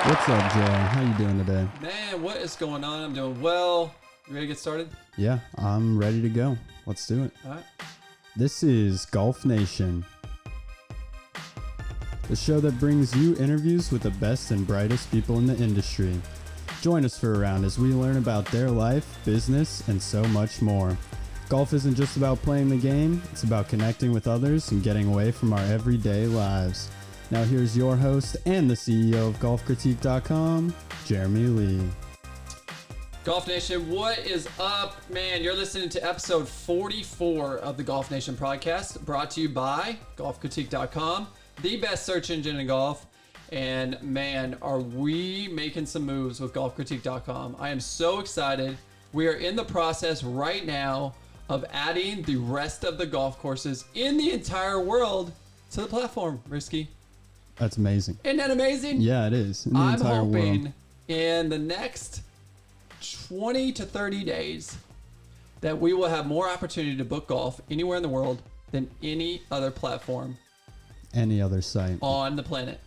What's up, Joe? How you doing today? Man, what is going on? I'm doing well. You ready to get started? Yeah, I'm ready to go. Let's do it. All right. This is Golf Nation, the show that brings you interviews with the best and brightest people in the industry. Join us for a round as we learn about their life, business, and so much more. Golf isn't just about playing the game, it's about connecting with others and getting away from our everyday lives. Now here's your host and the CEO of GolfCritique.com, Jeremy Lee. Golf Nation, what is up? Man, you're listening to episode 44 of the Golf Nation podcast, brought to you by GolfCritique.com, the best search engine in golf. And man, are we making some moves with GolfCritique.com. I am so excited. We are in the process right now of adding the rest of the golf courses in the entire world to the platform, Risky. That's amazing. Isn't that amazing? Yeah, it is. In the I'm entire hoping world. in the next 20 to 30 days that we will have more opportunity to book golf anywhere in the world than any other platform Any other site. on the planet.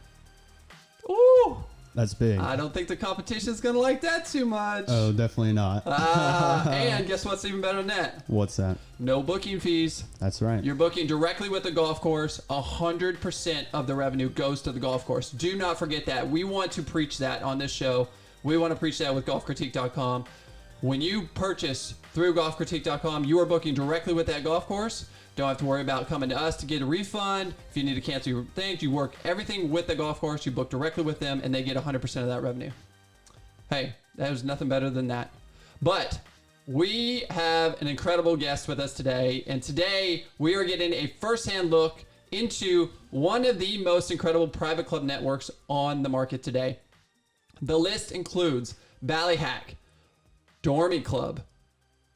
Ooh! That's big. I don't think the competition's going to like that too much. Oh, definitely not. And guess what's even better than that? What's that? No booking fees. That's right. You're booking directly with the golf course. 100% of the revenue goes to the golf course. Do not forget that. We want to preach that on this show. We want to preach that with GolfCritique.com. When you purchase through GolfCritique.com, you are booking directly with that golf course. Don't have to worry about coming to us to get a refund. If you need to cancel your things, you work everything with the golf course. You book directly with them, and they get 100% of that revenue. Hey, there's nothing better than that. But we have an incredible guest with us today, and today we are getting a firsthand look into one of the most incredible private club networks on the market today. The list includes Ballyhack, Dormie Club,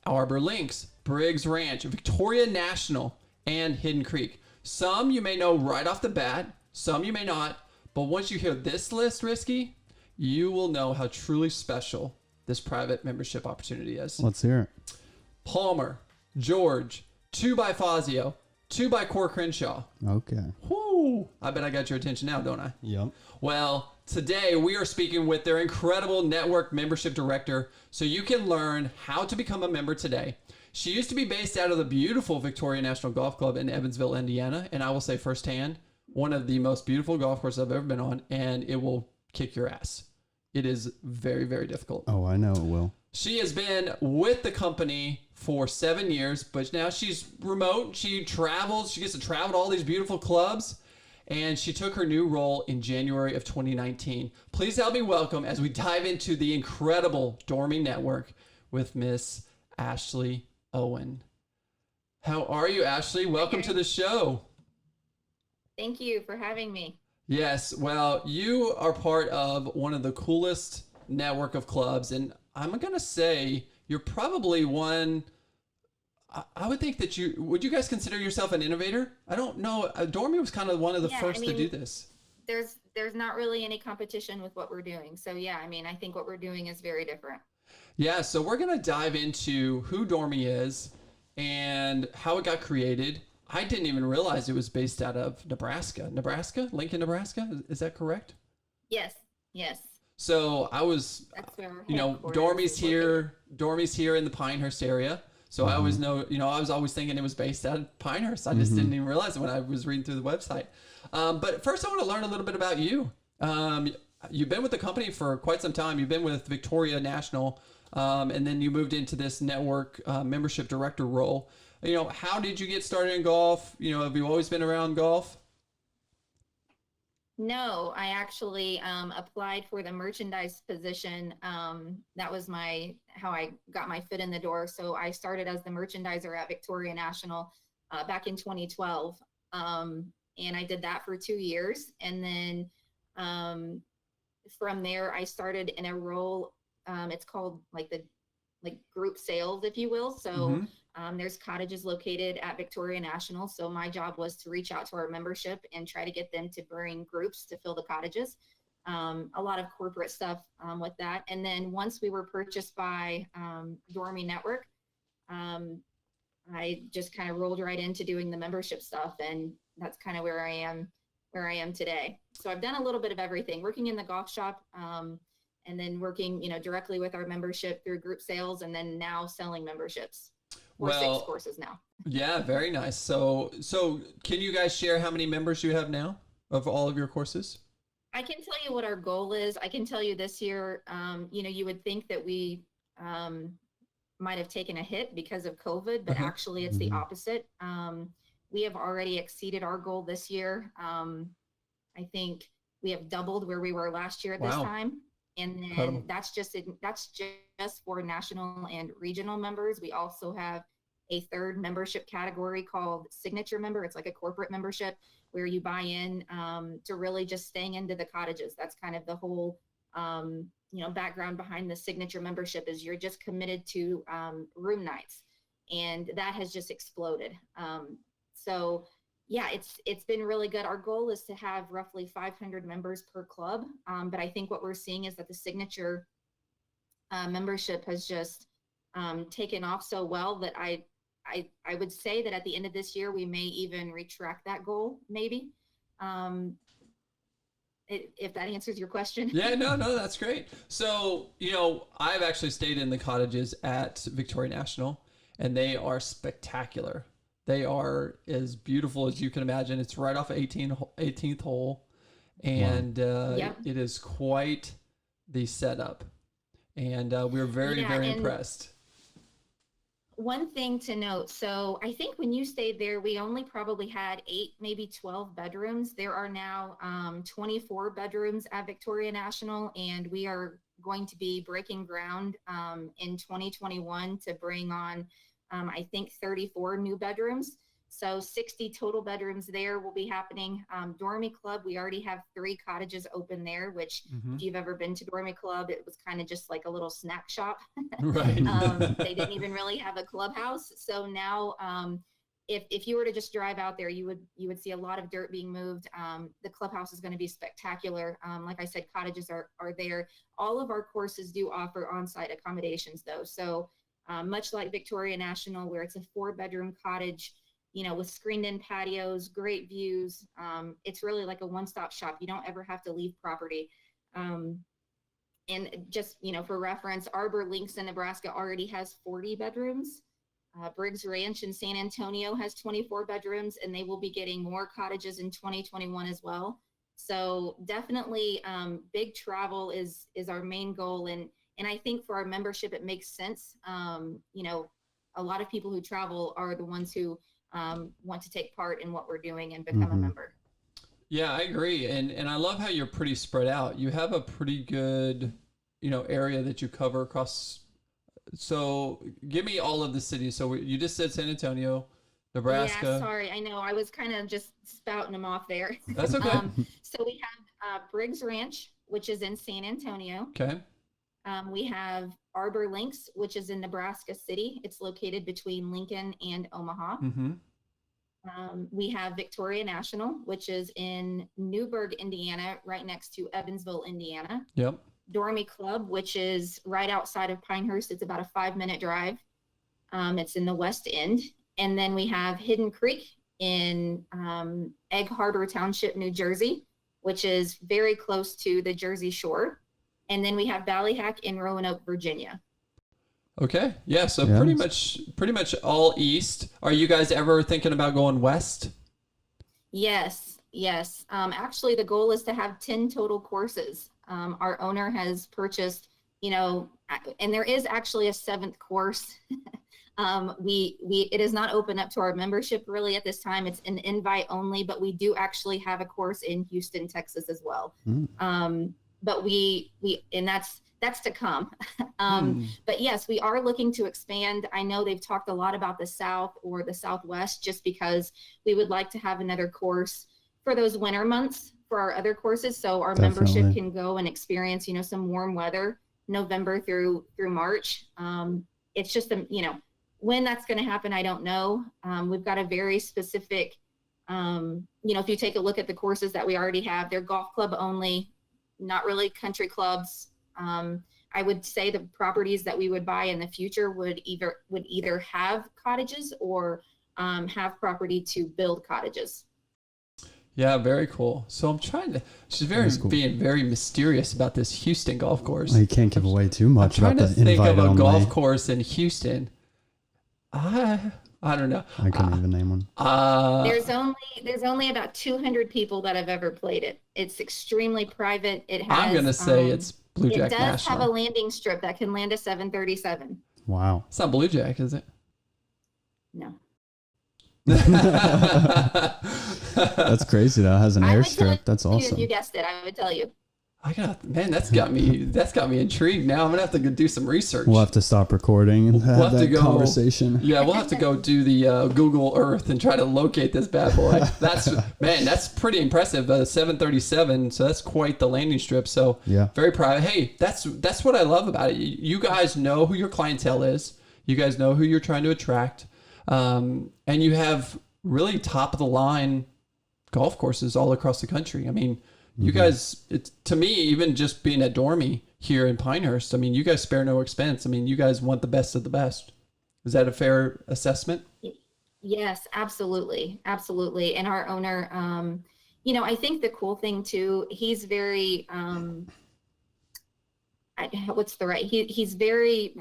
Arbor Links, Briggs Ranch, Victoria National, and Hidden Creek. Some you may know right off the bat, some you may not, but once you hear this list, Risky, you will know how truly special this private membership opportunity is. Let's hear it. Palmer, George, 2 by Fazio, 2 by Core Crenshaw. Okay. Whoo! I bet I got your attention now, don't I? Yep. Well, today we are speaking with their incredible network membership director so you can learn how to become a member today. She used to be based out of the beautiful Victoria National Golf Club in Evansville, Indiana, and I will say firsthand, one of the most beautiful golf courses I've ever been on, and it will kick your ass. It is very, very difficult. Oh, I know it will. She has been with the company for 7 years, but now she's remote. She travels. She gets to travel to all these beautiful clubs. And she took her new role in January of 2019. Please help me welcome as we dive into the incredible Dormie Network with Miss Ashley Owen. How are you, Ashley? Welcome to the show. Thank you for having me. Yes, well, you are part of one of the coolest network of clubs, and I'm going to say you're probably one... I would think that would you guys consider yourself an innovator? I don't know. Dormie was kind of one of the first to do this. There's not really any competition with what we're doing. So yeah, I think what we're doing is very different. Yeah, so we're going to dive into who Dormie is and how it got created. I didn't even realize it was based out of Nebraska. Lincoln, Nebraska. Is that correct? Yes. So I was, Dormie's here in the Pinehurst area. So I always know, I was always thinking it was based out of Pinehurst. I just didn't even realize it when I was reading through the website. But first I want to learn a little bit about you. You've been with the company for quite some time. You've been with Victoria National, and then you moved into this network membership director role. How did you get started in golf? Have you always been around golf? No, I actually applied for the merchandise position. That was how I got my foot in the door. So I started as the merchandiser at Victoria National back in 2012. And I did that for 2 years. And then from there, I started in a role, it's called like group sales, if you will. So there's cottages located at Victoria National. So my job was to reach out to our membership and try to get them to bring groups to fill the cottages. A lot of corporate stuff with that. And then once we were purchased by Dormie Network, I just kind of rolled right into doing the membership stuff. And that's kind of where I am where I am today. So I've done a little bit of everything, working in the golf shop, and then working, directly with our membership through group sales, and then now selling memberships for 6 courses now. Yeah, very nice. So can you guys share how many members you have now of all of your courses? I can tell you what our goal is. I can tell you this year, you would think that we might have taken a hit because of COVID, but actually it's the opposite. We have already exceeded our goal this year. I think we have doubled where we were last year at this time. And then Incredible. that's just for national and regional members. We also have a third membership category called signature member. It's like a corporate membership where you buy in to really just staying into the cottages. That's kind of the whole background behind the signature membership, is you're just committed to room nights, and that has just exploded. So yeah, it's been really good. Our goal is to have roughly 500 members per club, but I think what we're seeing is that the signature membership has just taken off so well that I would say that at the end of this year we may even retract that goal, maybe. If that answers your question. Yeah, no, that's great. So, I've actually stayed in the cottages at Victoria National, and they are spectacular. They are as beautiful as you can imagine. It's right off 18th hole, and it is quite the setup. And we're very, very impressed. One thing to note, so I think when you stayed there, we only probably had 8, maybe 12 bedrooms. There are now 24 bedrooms at Victoria National, and we are going to be breaking ground in 2021 to bring on, I think, 34 new bedrooms. So 60 total bedrooms there will be happening. Dormie Club, we already have 3 cottages open there, which if you've ever been to Dormie Club, it was kind of just like a little snack shop. Right. They didn't even really have a clubhouse. So now if you were to just drive out there, you would see a lot of dirt being moved. The clubhouse is going to be spectacular. Like I said, cottages are there. All of our courses do offer on-site accommodations though. So much like Victoria National, where it's a 4-bedroom cottage, with screened in patios, great views. It's really like a one-stop shop. You don't ever have to leave property. And just, for reference, Arbor Links in Nebraska already has 40 bedrooms. Briggs Ranch in San Antonio has 24 bedrooms, and they will be getting more cottages in 2021 as well. So definitely big travel is our main goal. And I think for our membership, it makes sense. A lot of people who travel are the ones who want to take part in what we're doing and become a member. Yeah, I agree. And I love how you're pretty spread out. You have a pretty good, area that you cover across. So give me all of the cities. So you just said San Antonio, Nebraska. Yeah, sorry. I know. I was kind of just spouting them off there. That's okay. So we have Briggs Ranch, which is in San Antonio. Okay. We have Arbor Links, which is in Nebraska City. It's located between Lincoln and Omaha. We have Victoria National, which is in Newburgh, Indiana, right next to Evansville, Indiana. Yep. Dormie Club, which is right outside of Pinehurst. It's about a 5-minute drive. It's in the West End. And then we have Hidden Creek in Egg Harbor Township, New Jersey, which is very close to the Jersey Shore. And then we have Ballyhack in Roanoke, Virginia. Okay. Yeah. So pretty much all east. Are you guys ever thinking about going west? Yes. Actually, the goal is to have 10 total courses. Our owner has purchased, and there is actually a 7th course. It is not open up to our membership really at this time. It's an invite only, but we do actually have a course in Houston, Texas as well. But and that's to come. But yes, we are looking to expand. I know they've talked a lot about the South or the Southwest, just because we would like to have another course for those winter months for our other courses. So our membership can go and experience, some warm weather, November through March. It's just, when that's going to happen, I don't know. We've got a very specific, if you take a look at the courses that we already have, they're golf club only, not really country clubs. I would say the properties that we would buy in the future would either have cottages or have property to build cottages. Yeah, very cool. So I'm trying to. She's being very mysterious about this Houston golf course. Well, you can't give away too much I'm about trying the to think invite of a only. golf course in Houston. I don't know. I couldn't even name one. There's only about 200 people that have ever played it. It's extremely private. It has. I'm gonna say it's Blue Jack It does National. have a landing strip that can land a 737. Wow. It's not Blue Jack, is it? No. That's crazy though. It has an I would airstrip. tell That's you awesome. If you guessed it, I would tell you. That's got me intrigued. Now I'm gonna have to go do some research. We'll have to stop recording and have that conversation. Yeah, we'll have to go do the Google Earth and try to locate this bad boy. That's pretty impressive. 737, so that's quite the landing strip. So yeah, very private. Hey, that's what I love about it. You guys know who your clientele is. You guys know who you're trying to attract, and you have really top of the line golf courses all across the country. I mean. You guys, to me, even just being at Dormie here in Pinehurst, I mean, you guys spare no expense. I mean, you guys want the best of the best. Is that a fair assessment? Yes, absolutely. Absolutely. And our owner, I think the cool thing too, he's very, he's very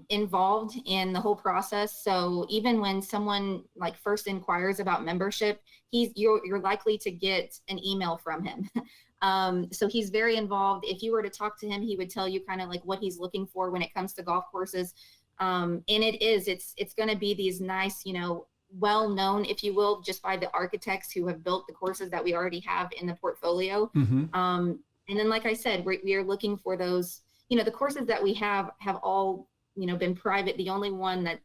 involved in the whole process. So even when someone like first inquires about membership, you're likely to get an email from him. So he's very involved. If you were to talk to him, he would tell you kind of like what he's looking for when it comes to golf courses. And it's going to be these nice, well known, if you will, just by the architects who have built the courses that we already have in the portfolio. And then, like I said, we are looking for those, the courses that we have all, been private. The only one that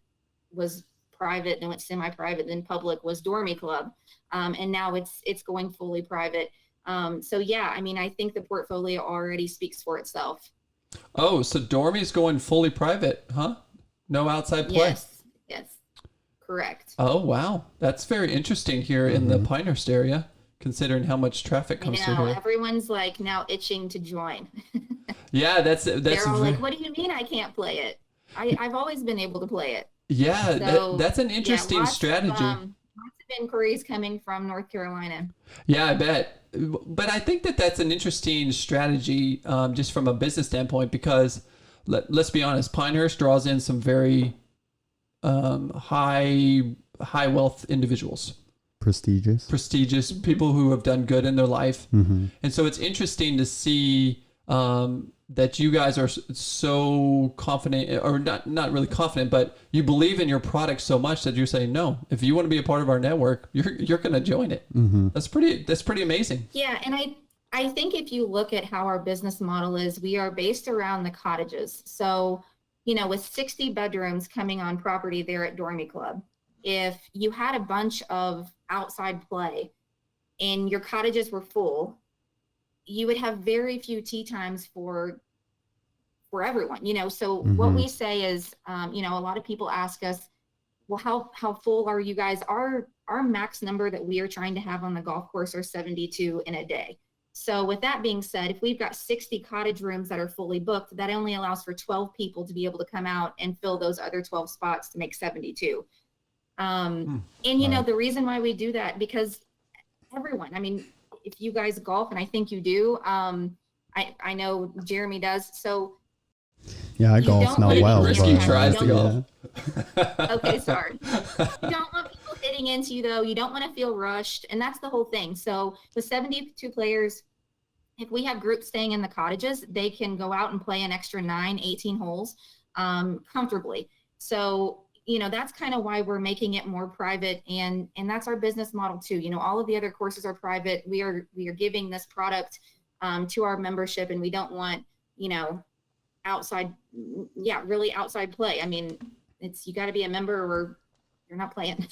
was private and went semi-private, then public, was Dormie Club. And now it's going fully private. So yeah, I mean, I think the portfolio already speaks for itself. Oh, so Dormie's going fully private, huh? No outside play? Yes, correct. Oh, wow. That's very interesting here in the Pinehurst area, considering how much traffic comes through here. Everyone's like now itching to join. Yeah, they're all like, what do you mean I can't play it? I've always been able to play it. Yeah, So, that's an interesting strategy. Lots of inquiries coming from North Carolina. Yeah, I bet. But I think that's an interesting strategy, just from a business standpoint, because let's be honest, Pinehurst draws in some very high wealth individuals. Prestigious people who have done good in their life. And so it's interesting to see that you guys are so confident, or not really confident, but you believe in your product so much that you're saying, no, if you want to be a part of our network, you're going to join it. That's pretty amazing. Yeah. And I think if you look at how our business model is, we are based around the cottages. So, with 60 bedrooms coming on property there at Dormie Club, if you had a bunch of outside play and your cottages were full, you would have very few tee times for everyone, so what we say is, a lot of people ask us, well, how full are you guys? Our max number that we are trying to have on the golf course are 72 in a day. So with that being said, if we've got 60 cottage rooms that are fully booked, that only allows for 12 people to be able to come out and fill those other 12 spots to make 72. And the reason why we do that, because everyone, I mean, if you guys golf, and I think you do, I know Jeremy does. So yeah, I golf not well. Risky tries to golf. Okay, sorry. You don't want people hitting into you, though. You don't want to feel rushed, and that's the whole thing. So with 72 players, if we have groups staying in the cottages, they can go out and play an extra 18 holes comfortably. So that's kind of why we're making it more private, and that's our business model too. All of the other courses are private. We are giving this product to our membership, and we don't want really outside play. I mean, you got to be a member or you're not playing.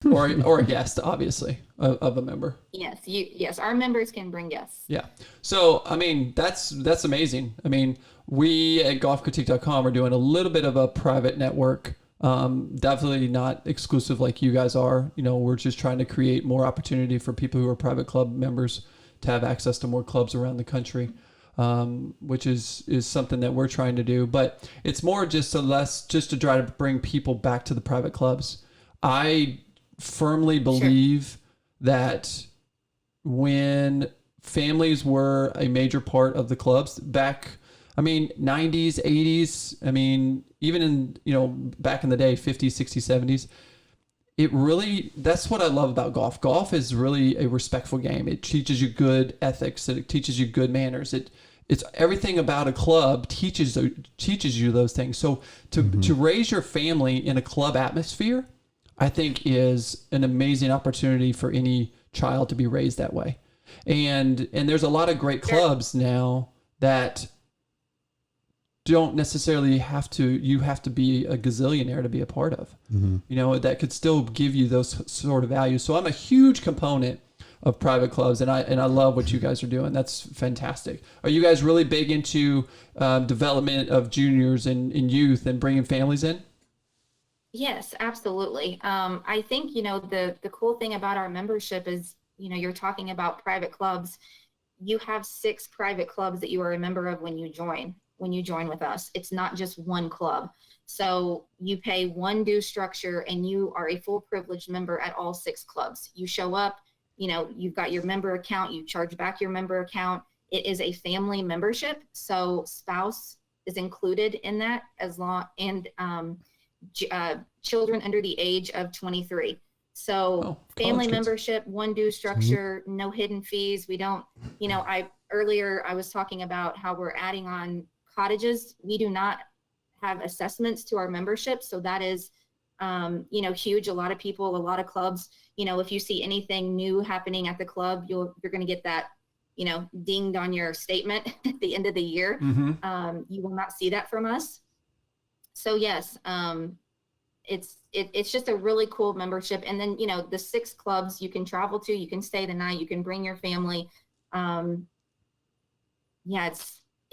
or a guest, obviously, of a member. Yes, our members can bring guests. Yeah. So, I mean, that's amazing. I mean, we at golfcritique.com are doing a little bit of a private network. Definitely not exclusive like you guys are. We're just trying to create more opportunity for people who are private club members to have access to more clubs around the country, which is something that we're trying to do. But it's more just to try to bring people back to the private clubs. I firmly believe that when families were a major part of the clubs back, 90s, 80s. Even in, back in the day, 50s, 60s, 70s. That's what I love about golf. Golf is really a respectful game. It teaches you good ethics. It teaches you good manners. It's everything about a club teaches you those things. So to raise your family in a club atmosphere, I think is an amazing opportunity for any child to be raised that way. And there's a lot of great clubs now that don't necessarily have to be a gazillionaire to be a part of, that could still give you those sort of values. So I'm a huge component of private clubs, and I love what you guys are doing. That's fantastic. Are you guys really big into development of juniors and youth and bringing families in? Yes, absolutely. I think, the cool thing about our membership is, you're talking about private clubs. You have 6 private clubs that you are a member of when you join with us. It's not just one club. So you pay one due structure and you are a full privileged member at all 6 clubs. You show up, you've got your member account, you charge back your member account. It is a family membership. So spouse is included in that and children under the age of 23. So family membership, one due structure, no hidden fees. We don't, earlier I was talking about how we're adding on Cottages. We do not have assessments to our membership. So that is, huge. A lot of clubs, if you see anything new happening at the club, you're going to get that, dinged on your statement at the end of the year. You will not see that from us. So yes, it's just a really cool membership. And then, the 6 clubs you can travel to, you can stay the night, you can bring your family.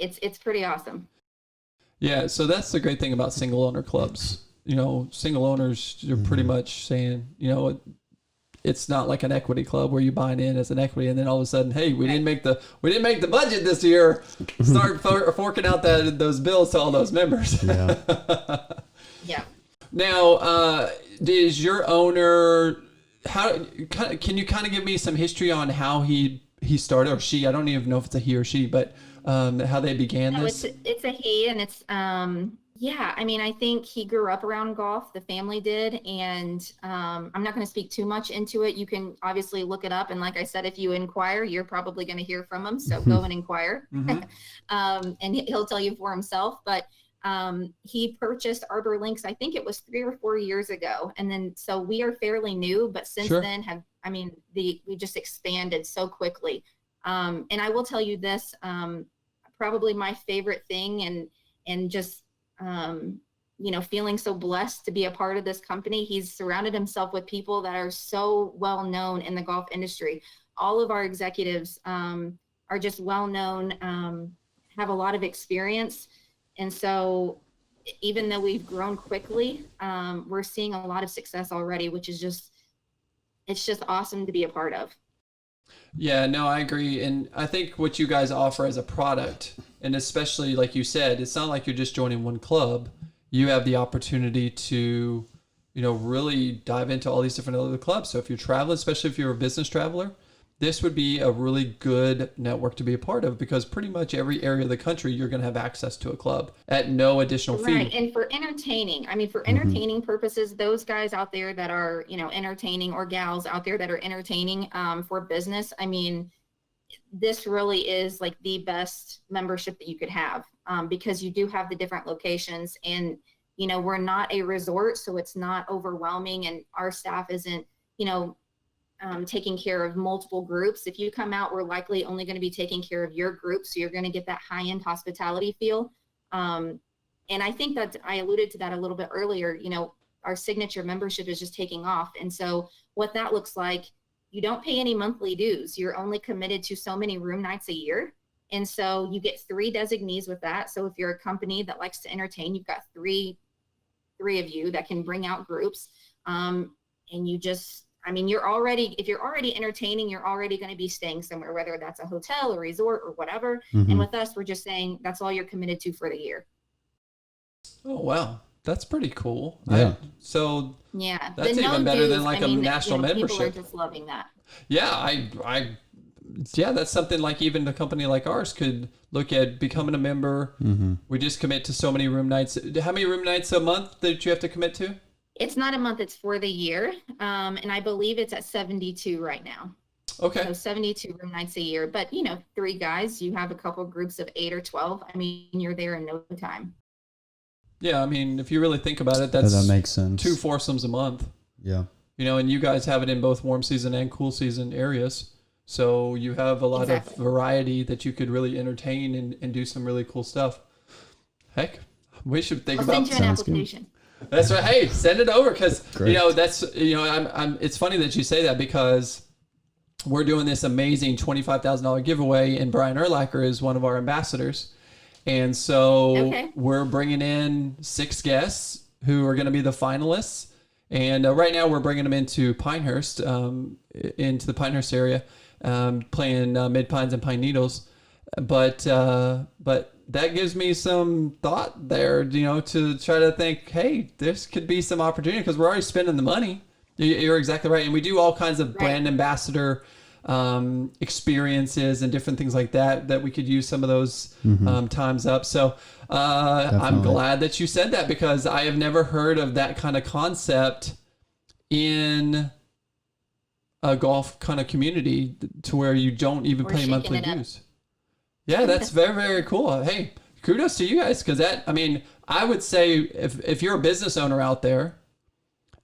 It's pretty awesome. Yeah, so that's the great thing about single owner clubs. Single owners are pretty much saying, it's not like an equity club where you buy in as an equity and then all of a sudden, hey, we didn't make the budget this year. Start forking out those bills to all those members. Yeah. Yeah. Now, is your owner? Can you kind of give me some history on how he started, or she? I don't even know if it's a he or she, but how they began this. It's a he, and it's I think he grew up around golf. The family did, and I'm not going to speak too much into it. You can obviously look it up, and like I said, if you inquire, you're probably going to hear from him. So go and inquire, and he'll tell you for himself. But he purchased Arbor Links, I think it was 3 or 4 years ago. And then, so we are fairly new, but since then we just expanded so quickly. And I will tell you this, probably my favorite thing and just, feeling so blessed to be a part of this company. He's surrounded himself with people that are so well known in the golf industry. All of our executives, are just well known, have a lot of experience. And so even though we've grown quickly, we're seeing a lot of success already, which is it's just awesome to be a part of. Yeah, no, I agree. And I think what you guys offer as a product, and especially like you said, it's not like you're just joining one club. You have the opportunity to, really dive into all these different other clubs. So if you're traveling, especially if you're a business traveler, this would be a really good network to be a part of, because pretty much every area of the country, you're going to have access to a club at no additional fee. Right. And for entertaining, entertaining purposes, those guys out there that are, entertaining, or gals out there that are entertaining for business, this really is like the best membership that you could have, because you do have the different locations, and, we're not a resort, so it's not overwhelming, and our staff isn't, taking care of multiple groups. If you come out, we're likely only going to be taking care of your group. So you're going to get that high-end hospitality feel. And I think that I alluded to that a little bit earlier. Our signature membership is just taking off. And so what that looks like, you don't pay any monthly dues. You're only committed to so many room nights a year. And so you get 3 designees with that. So if you're a company that likes to entertain, you've got three of you that can bring out groups. And you just, if you're already entertaining, you're already going to be staying somewhere, whether that's a hotel, a resort, or whatever. And with us, we're just saying that's all you're committed to for the year. Oh, wow. That's pretty cool. Yeah. That's even better than like a national membership. People are just loving that. Yeah, I yeah, that's something like even a company like ours could look at becoming a member. We just commit to so many room nights. How many room nights a month that you have to commit to? It's not a month, it's for the year. And I believe it's at 72 right now. Okay. So 72 room nights a year. But, you know, 3 guys, you have a couple groups of 8 or 12. I mean, you're there in no time. Yeah, I mean, if you really think about it, that's that makes sense. 2 foursomes a month. Yeah. You know, and you guys have it in both warm season and cool season areas. So you have a lot of variety that you could really entertain and do some really cool stuff. Heck, we should think about. I'll send you an application. Good. That's right. Hey, send it over because you know I'm. It's funny that you say that because we're doing this amazing $25,000 giveaway, and Brian Urlacher is one of our ambassadors, and so we're bringing in 6 guests who are going to be the finalists. And right now we're bringing them into Pinehurst, into the Pinehurst area, playing Mid Pines and Pine Needles. But that gives me some thought there, you know, to try to think, hey, this could be some opportunity because we're already spending the money. You're exactly right. And we do all kinds of brand ambassador experiences and different things like that we could use some of those times up. So I'm glad that you said that because I have never heard of that kind of concept in a golf kind of community to where you don't even pay monthly dues. Yeah, that's very, very cool. Hey, kudos to you guys because that, I mean, I would say if you're a business owner out there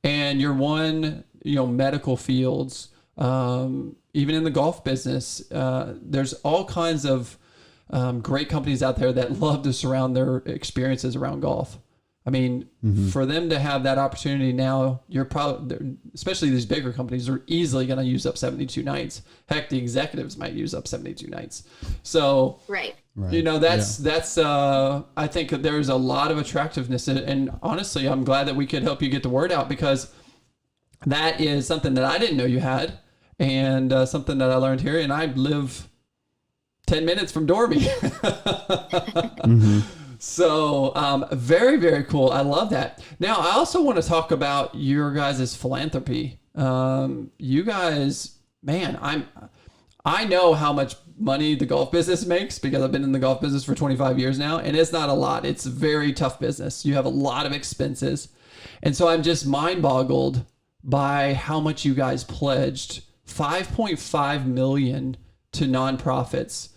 and you're medical fields, even in the golf business, there's all kinds of great companies out there that love to surround their experiences around golf. I mean, for them to have that opportunity now, you're probably, especially these bigger companies, are easily going to use up 72 nights. Heck, the executives might use up 72 nights. So, you know, that's I think there's a lot of attractiveness in it. And honestly, I'm glad that we could help you get the word out because that is something that I didn't know you had and something that I learned here. And I live 10 minutes from Dormie. So very, very cool. I love that. Now, I also want to talk about your guys' philanthropy. You guys, man, I know how much money the golf business makes because I've been in the golf business for 25 years now, and it's not a lot. It's a very tough business. You have a lot of expenses. And so I'm just mind boggled by how much you guys pledged, $5.5 million to nonprofits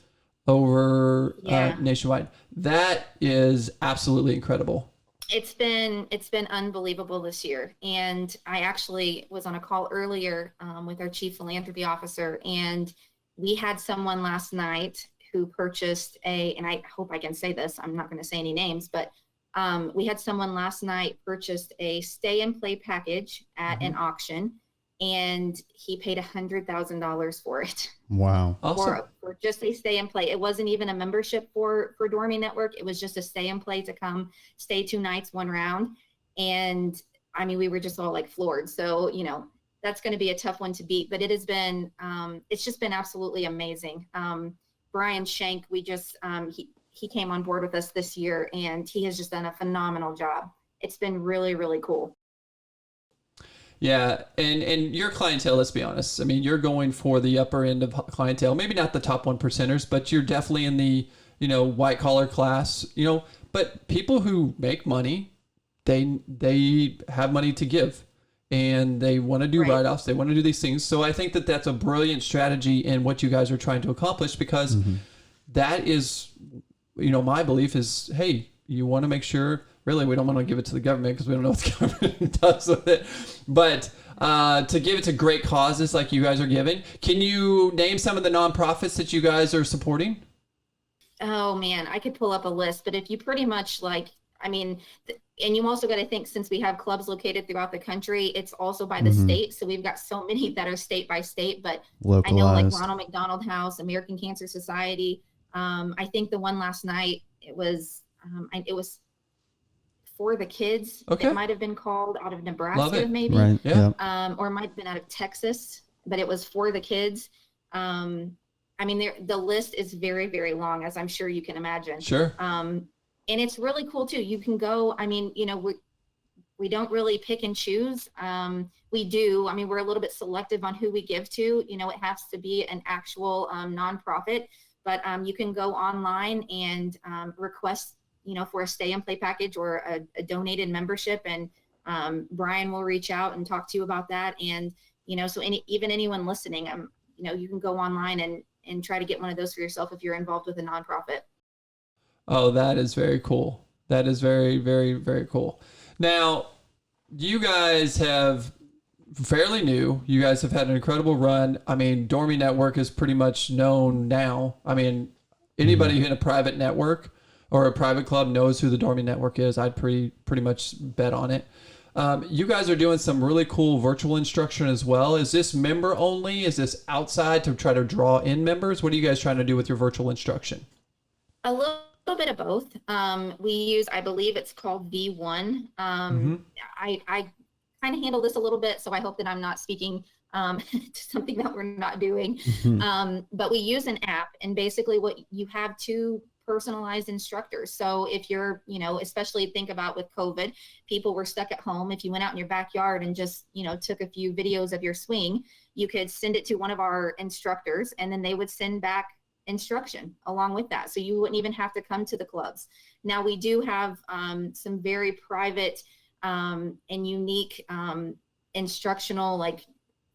over nationwide. That is absolutely incredible. It's been unbelievable this year. And I actually was on a call earlier with our chief philanthropy officer, and we had someone last night who purchased and I hope I can say this, I'm not going to say any names, but we had someone last night purchased a stay and play package at an auction, and he paid $100,000 for it. Wow. Awesome. For just a stay and play. It wasn't even a membership for Dormie Network. It was just a stay and play to come stay 2 nights, 1 round. And I mean, we were just all like floored. So, you know, that's going to be a tough one to beat, but it has been, it's just been absolutely amazing. Brian Shank, we just, he came on board with us this year, and he has just done a phenomenal job. It's been really, really cool. Yeah, and your clientele, let's be honest. I mean, you're going for the upper end of clientele, maybe not the top 1%ers, but you're definitely in the, you know, white collar class, you know, but people who make money, they have money to give and they want to do write-offs. They want to do these things. So I think that that's a brilliant strategy in what you guys are trying to accomplish because that is, you know, my belief is, hey, you want to make sure. Really, we don't want to give it to the government because we don't know what the government does with it. But to give it to great causes like you guys are giving, can you name some of the nonprofits that you guys are supporting? Oh, man, I could pull up a list. But if you pretty much like, I mean, and you also got to think since we have clubs located throughout the country, it's also by the state. So we've got so many that are state by state. But localized. I know like Ronald McDonald House, American Cancer Society. I think the one last night, it was For the Kids. It might have been called out of Nebraska, maybe. Right. Yeah. Or it might have been out of Texas, but it was For the Kids. I mean, the list is very, very long, as I'm sure you can imagine. Sure. And it's really cool too. You can go, I mean, you know, we don't really pick and choose. We do. I mean, we're a little bit selective on who we give to. You know, it has to be an actual nonprofit, but you can go online and request, you know, for a stay and play package or a donated membership, and Brian will reach out and talk to you about that. And you know, so even anyone listening, you know, you can go online and try to get one of those for yourself if you're involved with a nonprofit. Oh, that is very cool. That is very, very, very cool. Now, you guys have fairly new. You guys have had an incredible run. I mean, Dormie Network is pretty much known now. I mean, anybody in a private network or a private club knows who the Dormie Network is. I'd pretty much bet on it. You guys are doing some really cool virtual instruction as well. Is this member only? Is this outside to try to draw in members? What are you guys trying to do with your virtual instruction? A little bit of both. We use, I believe it's called V1. I kind of handle this a little bit, so I hope that I'm not speaking to something that we're not doing. But we use an app, and basically what you have two personalized instructors. So if you're, you know, especially think about with COVID, people were stuck at home. If you went out in your backyard and just, you know, took a few videos of your swing, you could send it to one of our instructors, and then they would send back instruction along with that. So you wouldn't even have to come to the clubs. Now we do have some very private and unique instructional like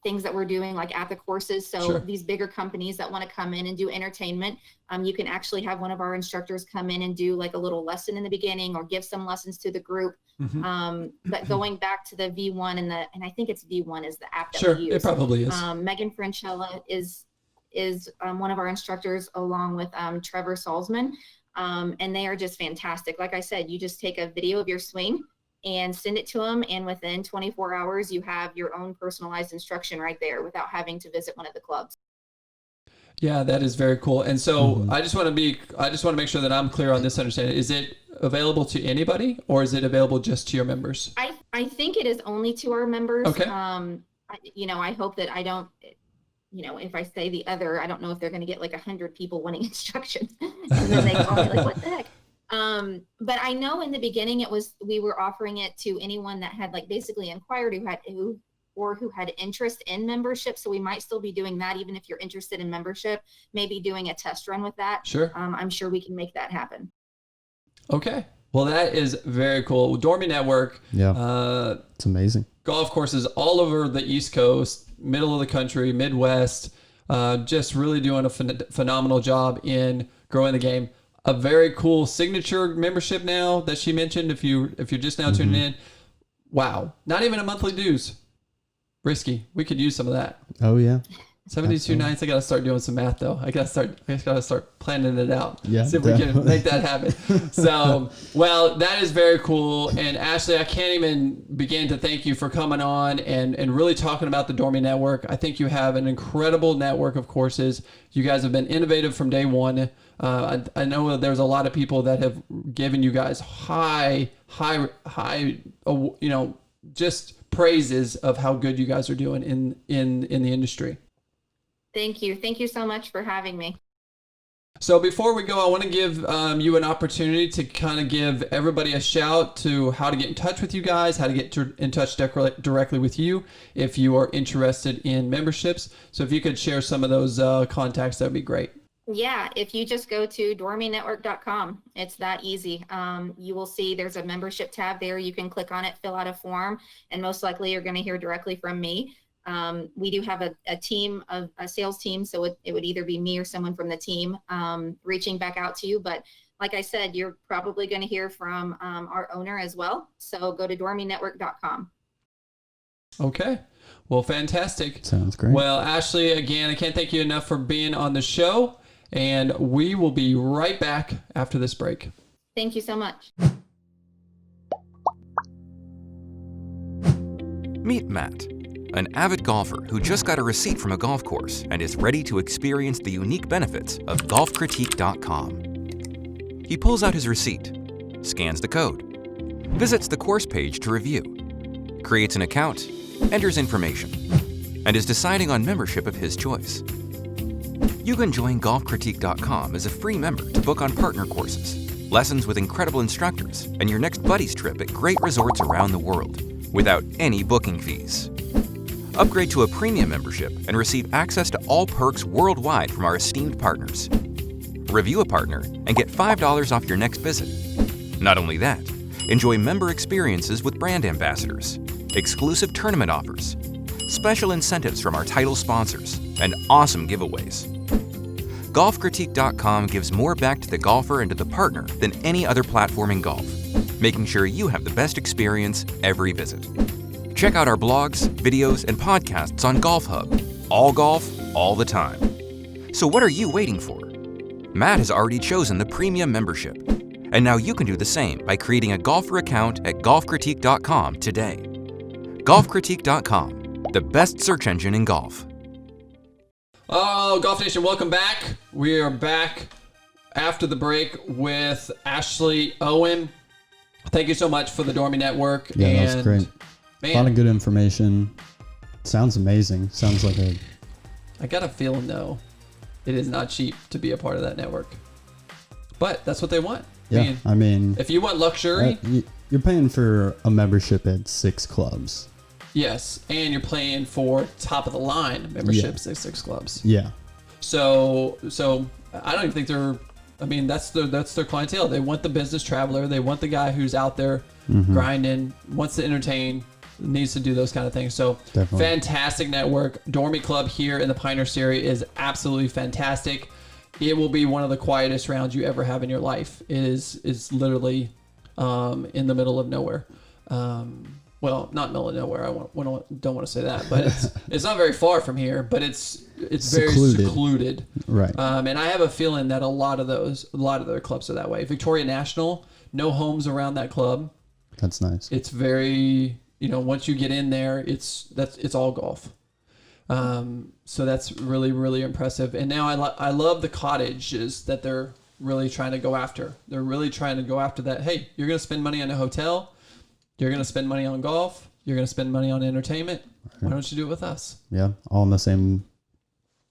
things that we're doing like at the courses. So these bigger companies that want to come in and do entertainment, you can actually have one of our instructors come in and do like a little lesson in the beginning or give some lessons to the group. But going back to the V1 and I think it's V1 is the app that we use. It probably is. Megan Franchella is one of our instructors along with Trevor Salzman. And they are just fantastic. Like I said, you just take a video of your swing and send it to them, and within 24 hours you have your own personalized instruction right there without having to visit one of the clubs. Yeah, that is very cool. And so I just want to make sure that I'm clear on this understanding. Is it available to anybody, or is it available just to your members? I think it is only to our members. Okay. You know, I hope that I don't, you know, if I say the other, I don't know if they're going to get like 100 people wanting instruction and then they call me like, what the heck? But I know in the beginning we were offering it to anyone that had like basically inquired who had interest in membership. So we might still be doing that, even if you're interested in membership, maybe doing a test run with that. Sure. I'm sure we can make that happen. Okay. Well, that is very cool. Dormie Network. Yeah. It's amazing. Golf courses all over the East Coast, middle of the country, Midwest, just really doing a phenomenal job in growing the game. A very cool signature membership now that she mentioned. If you're just now tuning in, wow, not even a monthly dues. Risky. We could use some of that. Oh yeah. 72 nights. I got to start doing some math though. I got to start planning it out. Yeah, see if we can make that happen. So, well, that is very cool. And Ashley, I can't even begin to thank you for coming on and really talking about the Dormie Network. I think you have an incredible network of courses. You guys have been innovative from day one. I know that there's a lot of people that have given you guys high, you know, just praises of how good you guys are doing in the industry. Thank you. Thank you so much for having me. So before we go, I want to give you an opportunity to kind of give everybody a shout to how to get in touch with you guys, how to get in touch directly with you if you are interested in memberships. So if you could share some of those contacts, that'd be great. Yeah, if you just go to dormienetwork.com, it's that easy. You will see there's a membership tab there. You can click on it, fill out a form, and most likely you're going to hear directly from me. We do have a sales team, so it would either be me or someone from the team reaching back out to you. But like I said, you're probably going to hear from our owner as well. So go to dormienetwork.com. Okay. Well, fantastic. Sounds great. Well, Ashley, again, I can't thank you enough for being on the show. And we will be right back after this break. Thank you so much. Meet Matt, an avid golfer who just got a receipt from a golf course and is ready to experience the unique benefits of golfcritique.com. He pulls out his receipt, scans the code, visits the course page to review, creates an account, enters information, and is deciding on membership of his choice. You can join golfcritique.com as a free member to book on partner courses, lessons with incredible instructors, and your next buddies trip at great resorts around the world without any booking fees. Upgrade to a premium membership and receive access to all perks worldwide from our esteemed partners. Review a partner and get $5 off your next visit. Not only that, enjoy member experiences with brand ambassadors, exclusive tournament offers, special incentives from our title sponsors, and awesome giveaways. GolfCritique.com gives more back to the golfer and to the partner than any other platform in golf, making sure you have the best experience every visit. Check out our blogs, videos, and podcasts on Golf Hub. All golf, all the time. So what are you waiting for? Matt has already chosen the premium membership, and now you can do the same by creating a golfer account at GolfCritique.com today. GolfCritique.com, the best search engine in golf. Oh, Golf Nation, welcome back. We are back after the break with Ashley Owen. Thank you so much for the Dormie Network. Yeah, that was great. Man, A lot of good information. Sounds amazing. Sounds like a... I got a feeling, though, it is not cheap to be a part of that network. But that's what they want. Yeah, I mean... If you want luxury... You're paying for a membership at 6 clubs. Yes, and you're paying for top-of-the-line memberships at 6 clubs. Yeah. So I don't even think they're... I mean, that's their clientele. They want the business traveler. They want the guy who's out there grinding, wants to entertain, needs to do those kind of things. So Definitely. Fantastic network. Dormie Club here in the Pioneer Series is absolutely fantastic. It will be one of the quietest rounds you ever have in your life. It is literally in the middle of nowhere. Well, not middle of nowhere. Don't want to say that, but it's not very far from here. But it's very secluded. Right. And I have a feeling that a lot of their clubs are that way. Victoria National, no homes around that club. That's nice. It's very, once you get in there, it's all golf. So that's really, really impressive. And now I love the cottages that they're really trying to go after. They're really trying to go after that. Hey, you're going to spend money on a hotel. You're going to spend money on golf. You're going to spend money on entertainment. Why don't you do it with us? Yeah, all in the same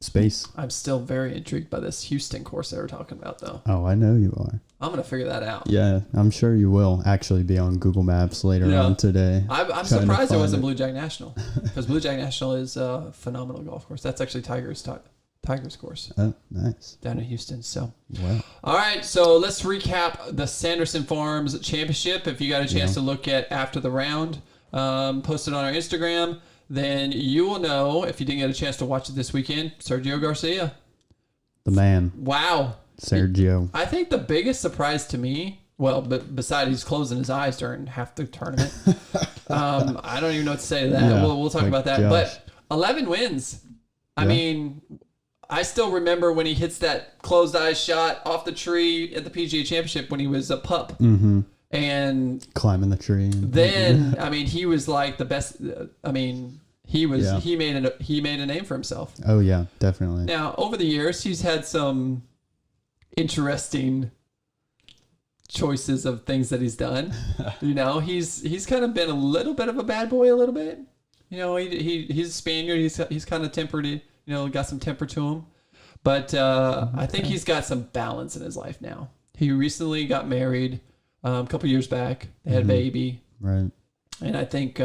space. I'm still very intrigued by this Houston course they were talking about, though. Oh, I know you are. I'm going to figure that out. Yeah, I'm sure you will actually be on Google Maps later on today. I'm surprised it wasn't Blue Jack National, because Blue Jack National is a phenomenal golf course. That's actually Tiger's course. Oh, nice. Down in Houston. So, wow. All right. So let's recap the Sanderson Farms Championship. If you got a chance to look at after the round, posted on our Instagram, then you will know, if you didn't get a chance to watch it this weekend, Sergio Garcia. The man. Wow. Sergio. I think the biggest surprise to me, well, besides he's closing his eyes during half the tournament, I don't even know what to say to that. Yeah, we'll talk about that. Josh. But 11 wins. I mean, I still remember when he hits that closed eyes shot off the tree at the PGA Championship when he was a pup. Mm-hmm. And climbing the tree. Then, I mean, he was like the best. I mean, he made a name for himself. Oh yeah, definitely. Now, over the years, he's had some interesting choices of things that he's done. He's kind of been a little bit of a bad boy a little bit. He's a Spaniard. He's kind of tempered. Got some temper to him. But I think he's got some balance in his life now. He recently got married a couple years back. They had a baby. Right. And I think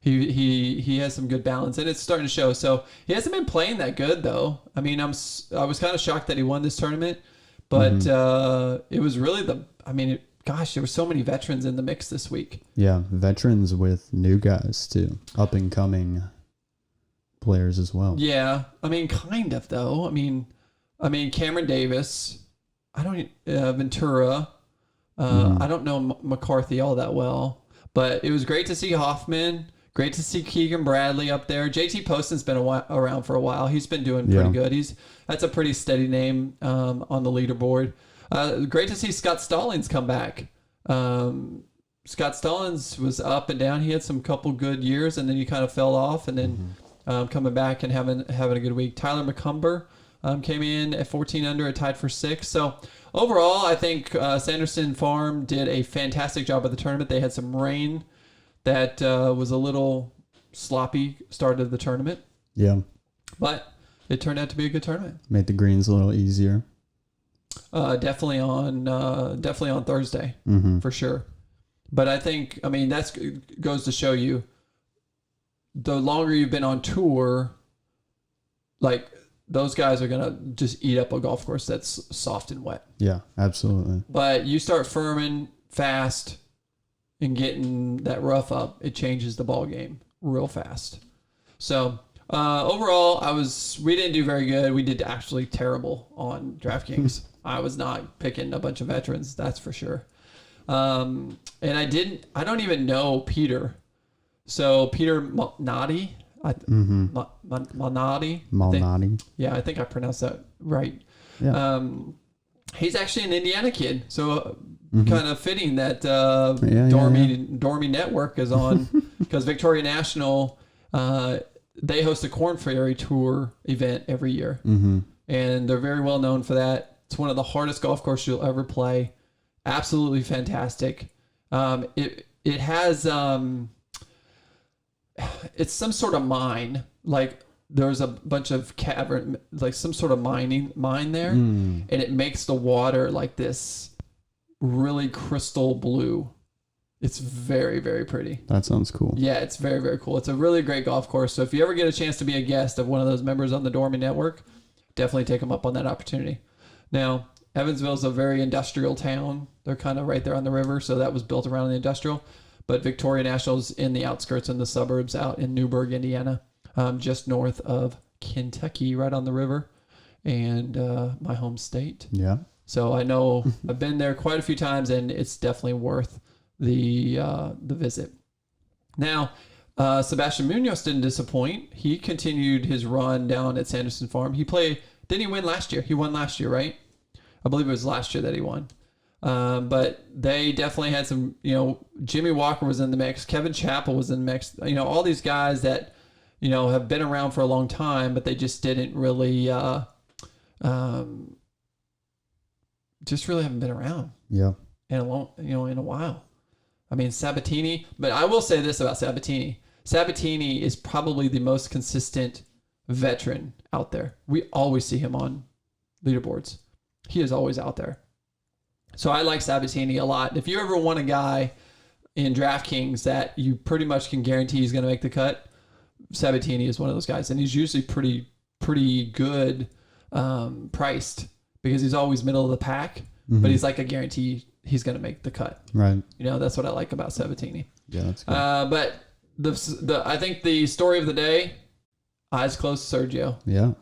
he has some good balance, and it's starting to show. So he hasn't been playing that good, though. I mean, I was kind of shocked that he won this tournament, but it was really there were so many veterans in the mix this week. Yeah, veterans with new guys too, up and coming players as well. Yeah, I mean, kind of though. I mean, Cameron Davis, Ventura. I don't know McCarthy all that well, but it was great to see Hoffman. Great to see Keegan Bradley up there. JT Poston's been around for a while. He's been doing pretty good. That's a pretty steady name on the leaderboard. Great to see Scott Stallings come back. Scott Stallings was up and down. He had some couple good years, and then he kind of fell off, and then coming back and having a good week. Tyler McCumber came in at 14 under, tied for 6th. So overall, I think Sanderson Farm did a fantastic job of the tournament. They had some rain that was a little sloppy start of the tournament. Yeah. But it turned out to be a good tournament. Made the greens a little easier. definitely on Thursday for sure. But I think, I mean, that's goes to show you, the longer you've been on tour, like those guys are gonna just eat up a golf course that's soft and wet. Yeah, absolutely. But you start firming fast and getting that rough up, it changes the ball game real fast. So overall, we didn't do very good. We did actually terrible on DraftKings. I was not picking a bunch of veterans, that's for sure. And I don't even know Peter. So Peter Malnati, Malnati. Yeah, I think I pronounced that right. Yeah. He's actually an Indiana kid, so kind of fitting that Dormie Network is on, because Victoria National, they host a Corn Ferry Tour event every year, and they're very well known for that. It's one of the hardest golf courses you'll ever play. Absolutely fantastic. It has it's some sort of mine, like there's a bunch of cavern, like some sort of mine there, and it makes the water like this really crystal blue. It's very, very pretty. That sounds cool. Yeah, it's very, very cool. It's a really great golf course. So if you ever get a chance to be a guest of one of those members on the Dormie Network, definitely take them up on that opportunity. Now, Evansville is a very industrial town. They're kind of right there on the river, so that was built around the industrial. But Victoria National's in the outskirts, in the suburbs, out in Newburgh, Indiana, just north of Kentucky, right on the river, and my home state. Yeah. So I know I've been there quite a few times, and it's definitely worth the visit. Now, Sebastian Munoz didn't disappoint. He continued his run down at Sanderson Farm. Didn't he win last year? He won last year, right? I believe it was last year that he won. But they definitely had some, Jimmy Walker was in the mix. Kevin Chappell was in the mix. All these guys that, have been around for a long time, but they just didn't really, just really haven't been around. Yeah. In a while. I mean, Sabatini, but I will say this about Sabatini. Sabatini is probably the most consistent veteran out there. We always see him on leaderboards. He is always out there. So I like Sabatini a lot. If you ever want a guy in DraftKings that you pretty much can guarantee he's going to make the cut, Sabatini is one of those guys. And he's usually pretty good priced, because he's always middle of the pack, but he's like a guarantee he's going to make the cut. Right. That's what I like about Sabatini. Yeah, that's good. But I think the story of the day, eyes closed Sergio. Yeah.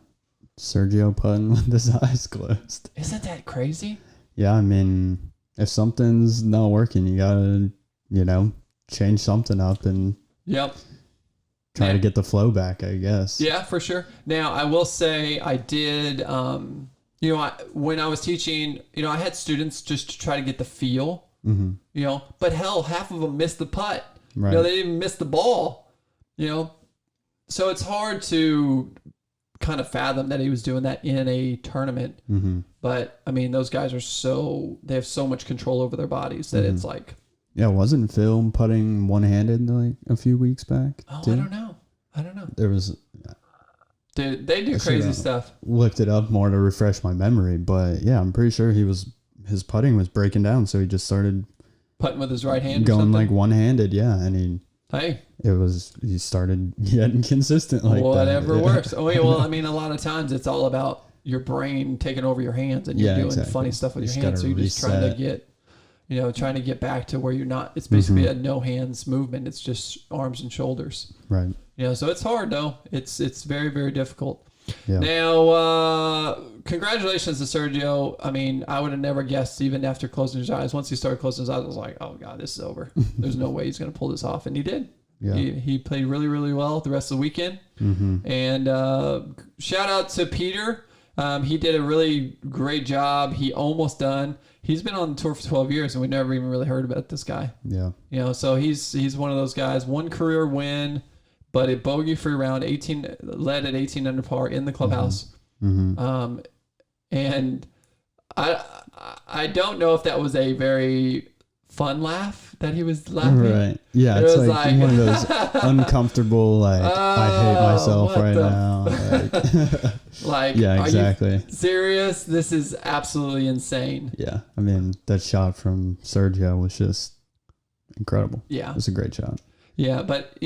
Sergio putting with his eyes closed. Isn't that crazy? Yeah, I mean, if something's not working, you gotta, change something up and try to get the flow back, I guess. Yeah, for sure. Now, I will say I did, when I was teaching, I had students just to try to get the feel, but hell, half of them missed the putt. Right. They didn't even miss the ball, So it's hard to kind of fathom that he was doing that in a tournament. But I mean, those guys they have so much control over their bodies that it's like. Yeah, wasn't Phil putting one-handed like a few weeks back? Oh, too? I don't know. There was. Dude, they do crazy stuff. Looked it up more to refresh my memory, but yeah, I'm pretty sure his putting was breaking down, so he just started putting with his right hand, going like one-handed. Yeah, and he started getting consistent like whatever that. works. Oh, yeah, well, I mean, a lot of times it's all about your brain taking over your hands, and you're doing funny stuff with your hands. So you're just trying to get back to where you're not. It's basically a no hands movement. It's just arms and shoulders. Right. So it's hard though. It's very, very difficult. Yeah. Now, congratulations to Sergio. I mean, I would have never guessed, even after closing his eyes. Once he started closing his eyes, I was like, oh God, this is over. There's no way he's going to pull this off. And he did. Yeah. He played really, really well the rest of the weekend. And shout out to Peter. He did a really great job. He almost done. He's been on the tour for 12 years, and we never even really heard about this guy. Yeah. So he's one of those guys. One career win, but a bogey-free round, led at 18 under par in the clubhouse. And I don't know if that was a very fun laugh that he was laughing. Right. Yeah, It it's was like one of those uncomfortable, like, I hate myself what right the now. Like, Yeah, exactly. Are you serious? This is absolutely insane. Yeah, I mean, that shot from Sergio was just incredible. Yeah. It was a great shot. Yeah, but,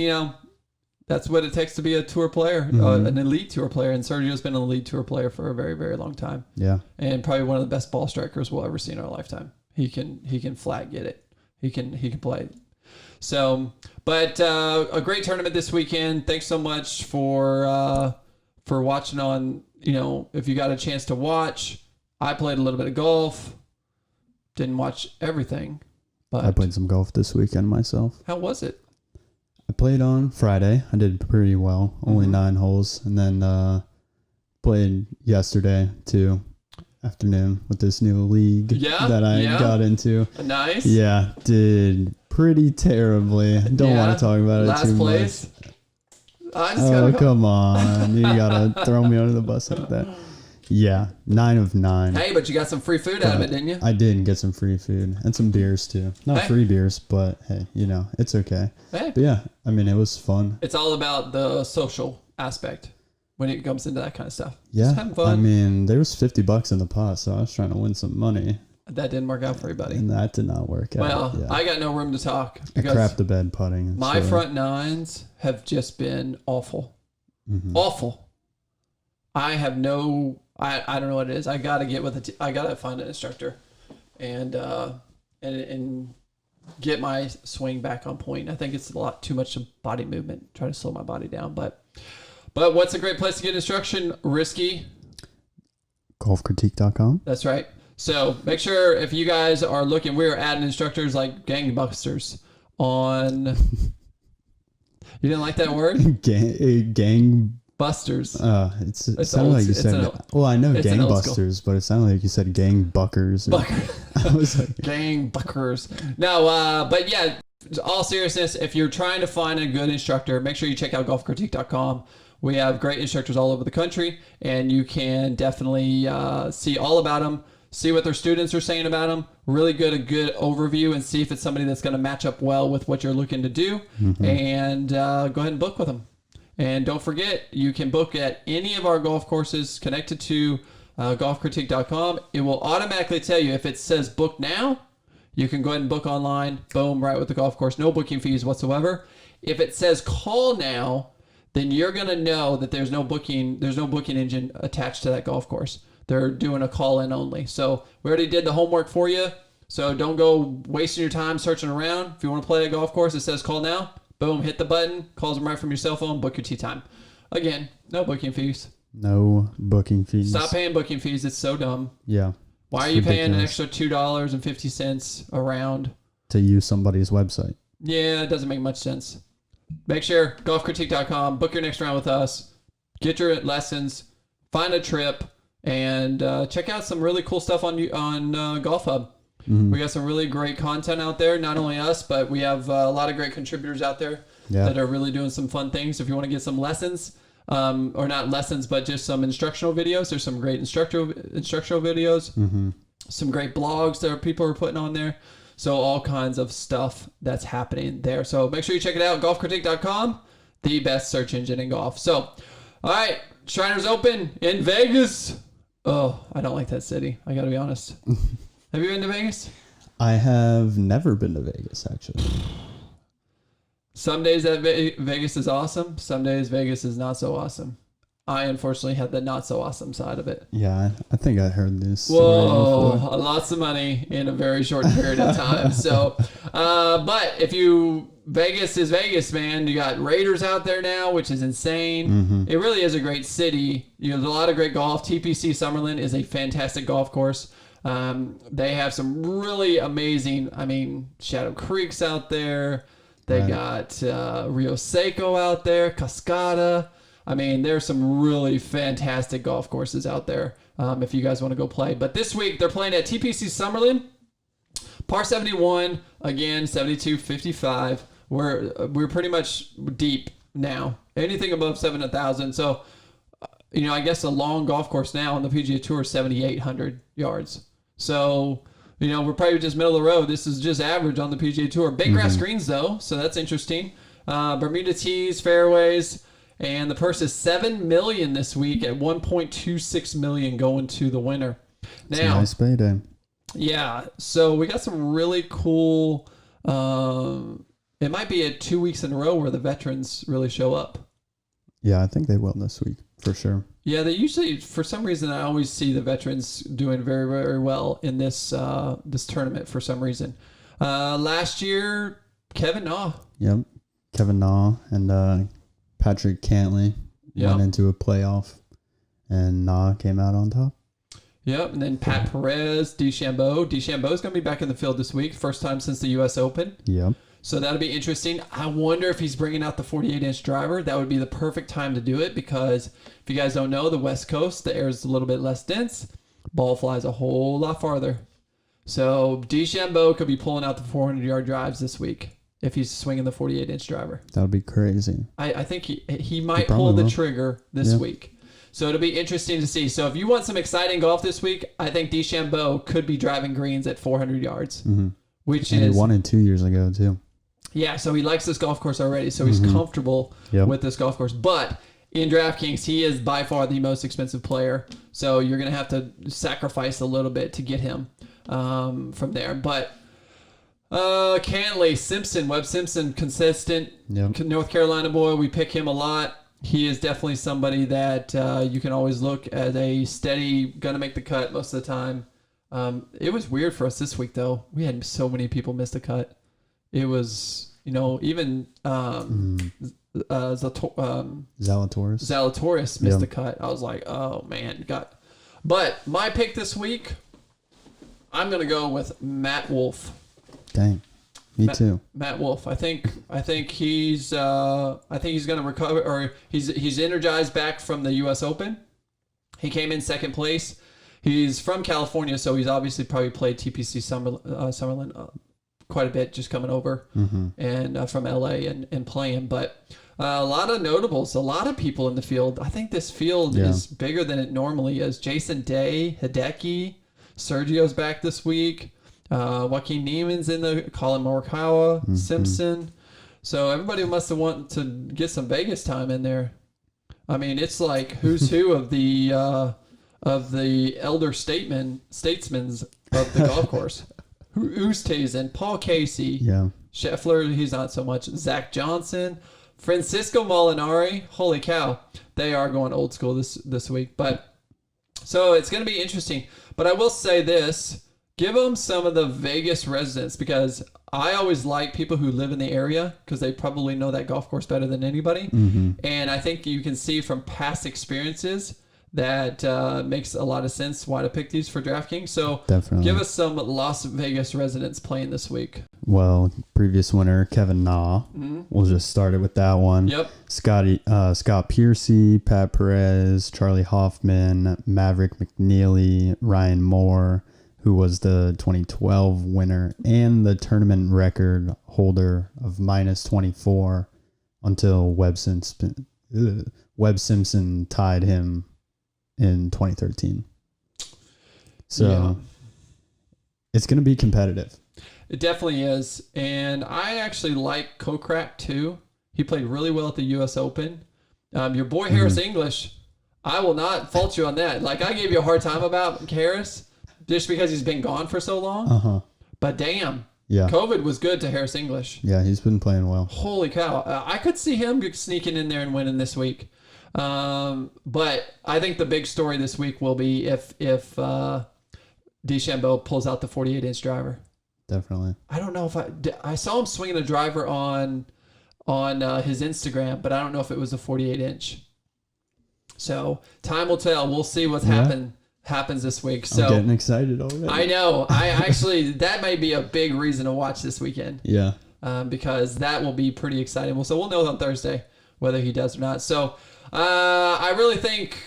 that's what it takes to be a tour player, an elite tour player. And Sergio's been an elite tour player for a very, very long time. Yeah. And probably one of the best ball strikers we'll ever see in our lifetime. He can flat get it. He can play. So, but a great tournament this weekend. Thanks so much for watching on, if you got a chance to watch. I played a little bit of golf. Didn't watch everything, but I played some golf this weekend myself. How was it? I played on Friday. I did pretty well. Only 9 holes. And then played yesterday too. Afternoon with this new league that I got into. Nice. Yeah, did pretty terribly. Don't want to talk about it too place. much. Oh, come on. You got to throw me under the bus like that. Yeah, 9 of 9. Hey, but you got some free food out of it, didn't you? I did get some free food and some beers too. Not free beers, but hey, it's okay. Hey. But yeah, I mean, it was fun. It's all about the social aspect when it comes into that kind of stuff. Yeah, Just having fun. I mean, there was $50 in the pot, so I was trying to win some money. That didn't work out for everybody. And that did not work out. Well, yeah. I got no room to talk. I crapped the bed putting. My front nines have just been awful. Mm-hmm. Awful. I have no... I don't know what it is. I got to get with I got to find an instructor and get my swing back on point. I think it's a lot too much body movement. Try to slow my body down. But what's a great place to get instruction? Risky. Golfcritique.com. That's right. So make sure if you guys are looking, we're adding instructors like gangbusters on. You didn't like that word? Gang. Busters. It sounded like you said. Well, I know gangbusters, but it sounded like you said gang buckers. I was like gang buckers. No, but yeah, all seriousness, if you're trying to find a good instructor, make sure you check out golfcritique.com. We have great instructors all over the country, and you can definitely see all about them, see what their students are saying about them, really get a good overview, and see if it's somebody that's going to match up well with what you're looking to do, and go ahead and book with them. And don't forget, you can book at any of our golf courses connected to golfcritique.com. It will automatically tell you if it says book now, you can go ahead and book online. Boom, right with the golf course. No booking fees whatsoever. If it says call now, then you're going to know that there's no booking engine attached to that golf course. They're doing a call in only. So we already did the homework for you. So don't go wasting your time searching around. If you want to play a golf course that says call now, boom, hit the button, calls them right from your cell phone, book your tee time. Again, no booking fees. No booking fees. Stop paying booking fees. It's so dumb. Yeah. Why are you paying an extra $2.50 a round? To use somebody's website. Yeah, it doesn't make much sense. Make sure, golfcritique.com, book your next round with us, get your lessons, find a trip, and check out some really cool stuff on Golf Hub. We got some really great content out there. Not only us, but we have a lot of great contributors out there that are really doing some fun things. If you want to get some lessons, or not lessons, but just some instructional videos, there's some great instructional videos, some great blogs that people are putting on there. So all kinds of stuff that's happening there. So make sure you check it out. Golfcritique.com, the best search engine in golf. So, all right, Shriners Open in Vegas. Oh, I don't like that city. I got to be honest. Have you been to Vegas? I have never been to Vegas, actually. Some days that Vegas is awesome. Some days Vegas is not so awesome. I unfortunately had the not so awesome side of it. Yeah, I think I heard this. Whoa, lots of money in a very short period of time. So, but Vegas is Vegas, man. You got Raiders out there now, which is insane. It really is a great city. There's a lot of great golf. TPC Summerlin is a fantastic golf course. They have some really amazing, Shadow Creek's out there. They got Rio Seco out there, Cascada. There's some really fantastic golf courses out there if you guys want to go play. But this week, they're playing at TPC Summerlin. Par 71, again, 72.55. We're pretty much deep now. Anything above 7,000. So, I guess a long golf course now on the PGA Tour is 7,800 yards. So, we're probably just middle of the road. This is just average on the PGA Tour. Big grass greens, though, so that's interesting. Bermuda tees, fairways, and the purse is $7 million this week at $1.26 million going to the winner. It's a nice payday. Yeah, so we got some really cool. It might be 2 weeks in a row where the veterans really show up. Yeah, I think they will this week for sure. Yeah, they usually, for some reason, I always see the veterans doing very, very well in this this tournament for some reason. Last year, Kevin Na. Yep, Kevin Na and Patrick Cantley went into a playoff, and Na came out on top. Yep, and then Pat Perez, DeChambeau. DeChambeau's going to be back in the field this week, first time since the U.S. Open. Yep. So that'll be interesting. I wonder if he's bringing out the 48-inch driver. That would be the perfect time to do it because if you guys don't know, the West Coast, the air is a little bit less dense. Ball flies a whole lot farther. So DeChambeau could be pulling out the 400-yard drives this week if he's swinging the 48-inch driver. That would be crazy. I think he might pull the trigger this week. So it'll be interesting to see. So if you want some exciting golf this week, I think DeChambeau could be driving greens at 400 yards, which he won it 2 years ago too. Yeah, so he likes this golf course already, so he's comfortable with this golf course. But in DraftKings, he is by far the most expensive player, so you're going to have to sacrifice a little bit to get him from there. But Cantley, Simpson, Webb Simpson, consistent, North Carolina boy, we pick him a lot. He is definitely somebody that you can always look at a steady, going to make the cut most of the time. It was weird for us this week, though. We had so many people miss the cut. It was, even Zalatoris missed the cut. I was like, oh, man. But my pick this week, I'm going to go with Matt Wolff. Dang. Me too. Matt Wolff. I think he's going to recover, or he's energized back from the U.S. Open. He came in second place. He's from California, so he's obviously probably played TPC Summerlin quite a bit, just coming over and from LA and playing. But a lot of notables, a lot of people in the field. I think this field is bigger than it normally is. Jason Day, Hideki, Sergio's back this week. Joaquin Neiman's in the Colin Morikawa, Simpson. So everybody must have wanted to get some Vegas time in there. I mean, it's like who's who of the elder statesmen of the golf course. Oosthuizen, Paul Casey, Scheffler, he's not so much. Zach Johnson, Francisco Molinari. Holy cow, they are going old school this week. But so it's going to be interesting. But I will say this: give them some of the Vegas residents, because I always like people who live in the area because they probably know that golf course better than anybody. And I think you can see from past experiences that makes a lot of sense why to pick these for DraftKings. So definitely give us some Las Vegas residents playing this week. Well, previous winner, Kevin Na. We'll just start it with that one. Yep. Scott Piercy, Pat Perez, Charlie Hoffman, Maverick McNeely, Ryan Moore, who was the 2012 winner and the tournament record holder of -24 until Webb Simpson tied him in 2013. So it's going to be competitive. It definitely is. And I actually like Kokrak too. He played really well at the U.S. Open. Your boy Harris English, I will not fault you on that. Like, I gave you a hard time about Harris just because he's been gone for so long. But damn, COVID was good to Harris English. Yeah, he's been playing well. Holy cow. I could see him sneaking in there and winning this week. But I think the big story this week will be if DeChambeau pulls out the 48-inch driver. Definitely. I don't know if I saw him swinging a driver on his Instagram, but I don't know if it was a 48-inch. So time will tell. We'll see what's happens this week. So I'm getting excited already. I know. I actually that may be a big reason to watch this weekend. Yeah. Because that will be pretty exciting. So we'll know on Thursday whether he does or not. So I really think,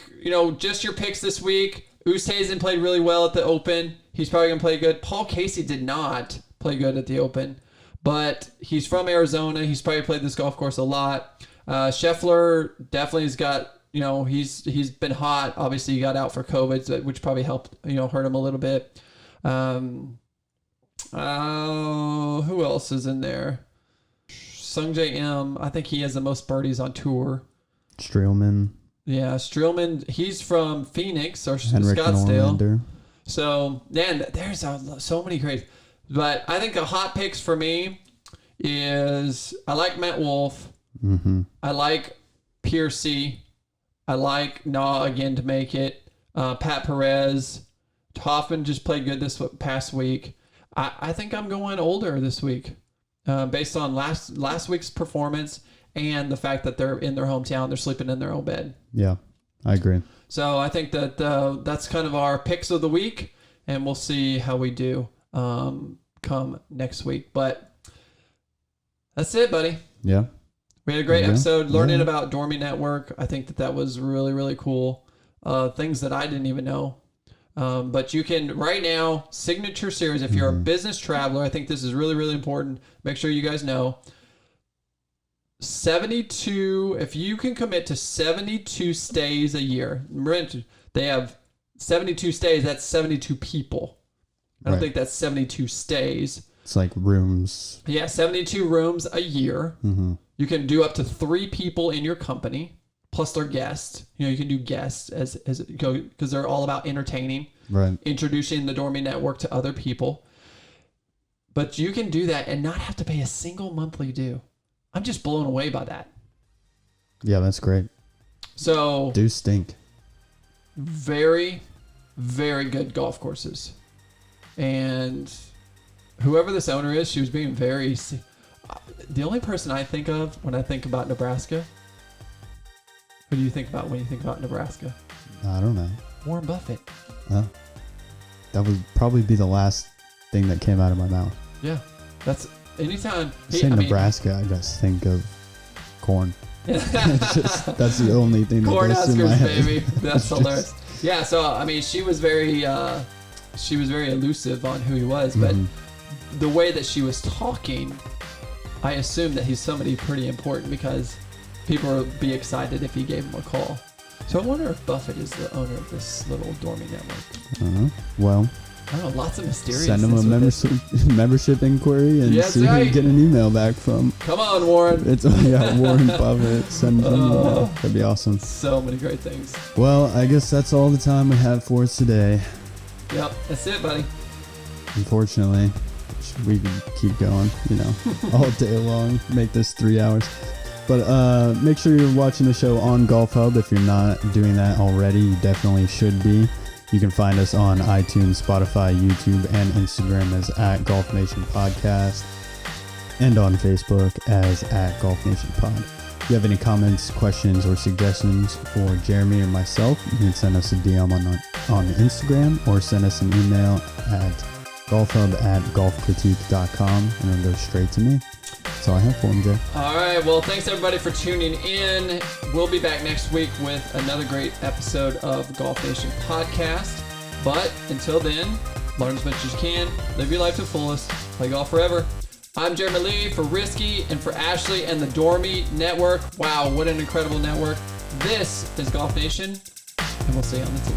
just your picks this week. Oosthuizen played really well at the Open. He's probably going to play good. Paul Casey did not play good at the Open, but he's from Arizona. He's probably played this golf course a lot. Scheffler definitely has got, he's been hot. Obviously, he got out for COVID, which probably helped, hurt him a little bit. Who else is in there? Sungjae M. I think he has the most birdies on tour. Streelman. Yeah, Streelman. He's from Phoenix or Henrik Scottsdale. Norlander. So, man, there's so many great. But I think the hot picks for me is I like Matt Wolf. Mm-hmm. I like Piercy. I like Nah again to make it. Pat Perez. Hoffman just played good this past week. I think I'm going older this week based on last week's performance and the fact that they're in their hometown. They're sleeping in their own bed. Yeah, I agree. So I think that that's kind of our picks of the week, and we'll see how we do come next week. But that's it, buddy. Yeah. We had a great episode learning about Dormie Network. I think that was really, really cool. Things that I didn't even know. But you can, right now, signature series, if you're a business traveler, I think this is really, really important. Make sure you guys know. 72, if you can commit to 72 stays a year, they have 72 stays, that's 72 people. I don't think that's 72 stays. It's like rooms. Yeah, 72 rooms a year. Mm-hmm. You can do up to 3 people in your company, plus their guests. You can do guests as it go because they're all about entertaining, right? Introducing the Dormie Network to other people. But you can do that and not have to pay a single monthly due. I'm just blown away by that. Yeah, that's great. So do stink. Very, very good golf courses. And whoever this owner is, she was being very... The only person I think of when I think about Nebraska, who do you think about when you think about Nebraska? I don't know. Warren Buffett. That would probably be the last thing that came out of my mouth. Yeah, that's anytime. Nebraska, I just think of corn. That's the only thing that corn goes through my head. baby. That's hilarious. Yeah, so I mean, she was very elusive on who he was, but the way that she was talking, I assume that he's somebody pretty important because people would be excited if he gave him a call. So I wonder if Buffett is the owner of this little Dormie Network. Well, I don't know, lots of mysterious. Send him a membership inquiry and see who you get an email back from. Come on, Warren. It's Warren Buffett. Send him an email. That'd be awesome. So many great things. Well, I guess that's all the time we have for us today. Yep, that's it, buddy. Unfortunately, we can keep going, all day long, make this 3 hours. But make sure you're watching the show on Golf Hub. If you're not doing that already, you definitely should be. You can find us on iTunes, Spotify, YouTube, and Instagram as @GolfNationPodcast, and on Facebook as @GolfNationPod. If you have any comments, questions, or suggestions for Jeremy or myself, you can send us a DM on Instagram or send us an email at golfhub@golfcritique.com, and it'll go straight to me. That's all I have for him, Jay. All right. Well, thanks everybody for tuning in. We'll be back next week with another great episode of Golf Nation Podcast. But until then, learn as much as you can. Live your life to the fullest. Play golf forever. I'm Jeremy Lee for Risky and for Ashley and the Dormie Network. Wow, what an incredible network. This is Golf Nation, and we'll see you on the tee.